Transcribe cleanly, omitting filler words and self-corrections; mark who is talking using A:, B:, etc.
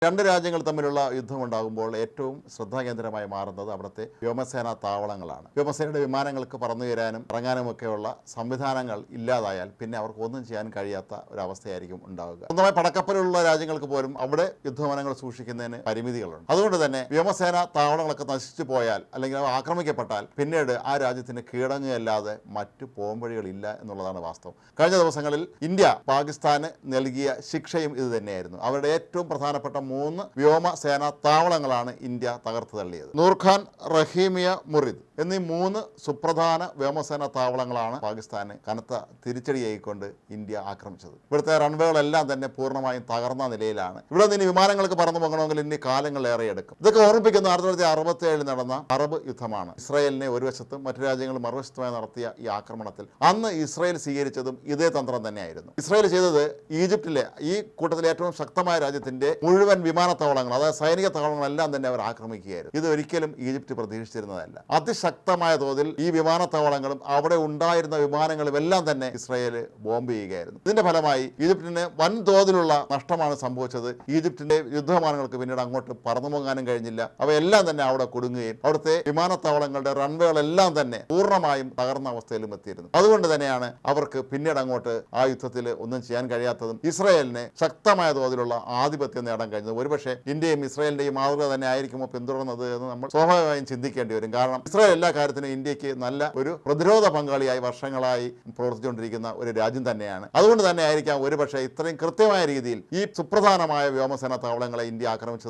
A: രണ്ട് രാജ്യങ്ങൾ തമ്മിലുള്ള യുദ്ധമുണ്ടാകുമ്പോൾ ഏറ്റവും ശ്രദ്ധാകേന്ദ്രമായി മാറുന്നത് അവിടുത്തെ വ്യോമസേനാ താവളങ്ങളാണ്. വ്യോമസേനയുടെ വിമാനങ്ങൾക്ക് പറന്നുയരാനും ഇറങ്ങാനുമൊക്കെയുള്ള സംവിധാനങ്ങൾ ഇല്ലാതായാൽ പിന്നെ അവർക്ക് ഒന്നും ചെയ്യാൻ കഴിയാത്ത ഒരവസ്ഥയായിരിക്കും ഉണ്ടാവുക. സ്വന്തമായി പടക്കപ്പലുള്ള രാജ്യങ്ങൾക്ക് പോലും അവിടെ യുദ്ധവിമാനങ്ങൾ സൂക്ഷിക്കുന്നതിന് പരിമിതികളുണ്ട്. അതുകൊണ്ട് തന്നെ വ്യോമസേനാ താവളങ്ങളൊക്കെ നശിച്ചു പോയാൽ അല്ലെങ്കിൽ അവ ആക്രമിക്കപ്പെട്ടാൽ പിന്നീട് ആ രാജ്യത്തിന് കീഴടങ്ങുകയല്ലാതെ മറ്റു പോംവഴികളില്ല എന്നുള്ളതാണ് വാസ്തവം. കഴിഞ്ഞ ദിവസങ്ങളിൽ ഇന്ത്യ പാകിസ്ഥാന് നൽകിയ ശിക്ഷയും ഇത് തന്നെയായിരുന്നു. അവരുടെ ഏറ്റവും പ്രധാനപ്പെട്ട 3 വ്യോമസേനാ താവളങ്ങളാണ് ഇന്ത്യ തകർത്ത് തള്ളിയത്. നൂർഖാൻ, റഹീമിയ, മുറിദ് എന്നീ 3 സുപ്രധാന വ്യോമസേനാ താവളങ്ങളാണ് പാകിസ്ഥാന് കനത്ത തിരിച്ചടിയായിക്കൊണ്ട് ഇന്ത്യ ആക്രമിച്ചത്. ഇവിടുത്തെ റൺവേകളെല്ലാം തന്നെ പൂർണ്ണമായും തകർന്ന നിലയിലാണ്. ഇവിടെ നിന്ന് വിമാനങ്ങൾക്ക് പറന്നു പോകണമെങ്കിൽ ഇനി കാലങ്ങളേറെ എടുക്കും. ഇതൊക്കെ ഓർമ്മിപ്പിക്കുന്ന 1967 നടന്ന അറബ് യുദ്ധമാണ്. ഇസ്രായേലിനെ ഒരു വശത്തും മറ്റു രാജ്യങ്ങൾ മറുവശത്തുമായി നടത്തിയ ഈ ആക്രമണത്തിൽ അന്ന് ഇസ്രായേൽ സ്വീകരിച്ചതും ഇതേ തന്ത്രം തന്നെയായിരുന്നു. ഇസ്രായേൽ ചെയ്തത് ഈജിപ്തിലെ ഈ കൂട്ടത്തിലെ ഏറ്റവും ശക്തമായ രാജ്യത്തിന്റെ മുഴുവൻ വിമാനത്താവളങ്ങൾ, അതായത് സൈനിക താവളങ്ങളെല്ലാം തന്നെ അവർ ആക്രമിക്കുകയായിരുന്നു. ഇത് ഒരിക്കലും ഈജിപ്റ്റ് പ്രതീക്ഷിച്ചിരുന്നതല്ല. അതിശക്തമായ തോതിൽ ഈ വിമാനത്താവളങ്ങളും അവിടെ ഉണ്ടായിരുന്ന വിമാനങ്ങളും എല്ലാം തന്നെ ഇസ്രായേൽ ബോംബ് ചെയ്യുകയായിരുന്നു. ഇതിന്റെ ഫലമായി ഈജിപ്തിന് വൻതോതിലുള്ള നഷ്ടമാണ് സംഭവിച്ചത്. ഈജിപ്തിന്റെ യുദ്ധവിമാനങ്ങൾക്ക് പിന്നീട് അങ്ങോട്ട് പറന്നുപോകാനും കഴിഞ്ഞില്ല. അവയെല്ലാം തന്നെ അവിടെ കുടുങ്ങുകയും അവിടുത്തെ വിമാനത്താവളങ്ങളുടെ റൺവേകളെല്ലാം തന്നെ പൂർണ്ണമായും തകർന്ന അവസ്ഥയിലും എത്തിയിരുന്നു. അതുകൊണ്ട് തന്നെയാണ് അവർക്ക് പിന്നീട് അങ്ങോട്ട് ആ യുദ്ധത്തിൽ ഒന്നും ചെയ്യാൻ കഴിയാത്തതും ഇസ്രായേലിന് ശക്തമായ തോതിലുള്ള ആധിപത്യം നേടാൻ കഴിഞ്ഞത്. ഒരുപക്ഷെ ഇന്ത്യയും ഇസ്രായേലിന്റെയും മാതൃക തന്നെ ആയിരിക്കുമോ പിന്തുടർന്നത് എന്ന് നമ്മൾ സ്വാഭാവികമായും ചിന്തിക്കേണ്ടി വരും. കാരണം ഇസ്രായേൽ എല്ലാ കാര്യത്തിനും ഇന്ത്യക്ക് നല്ല ഒരു പ്രതിരോധ പങ്കാളിയായി വർഷങ്ങളായി പ്രവർത്തിച്ചുകൊണ്ടിരിക്കുന്ന ഒരു രാജ്യം തന്നെയാണ്. അതുകൊണ്ട് തന്നെ ആയിരിക്കാം ഒരുപക്ഷെ ഇത്രയും കൃത്യമായ രീതിയിൽ ഈ സുപ്രധാനമായ വ്യോമസേനാ താവളങ്ങളെ ഇന്ത്യ ആക്രമിച്ചത്.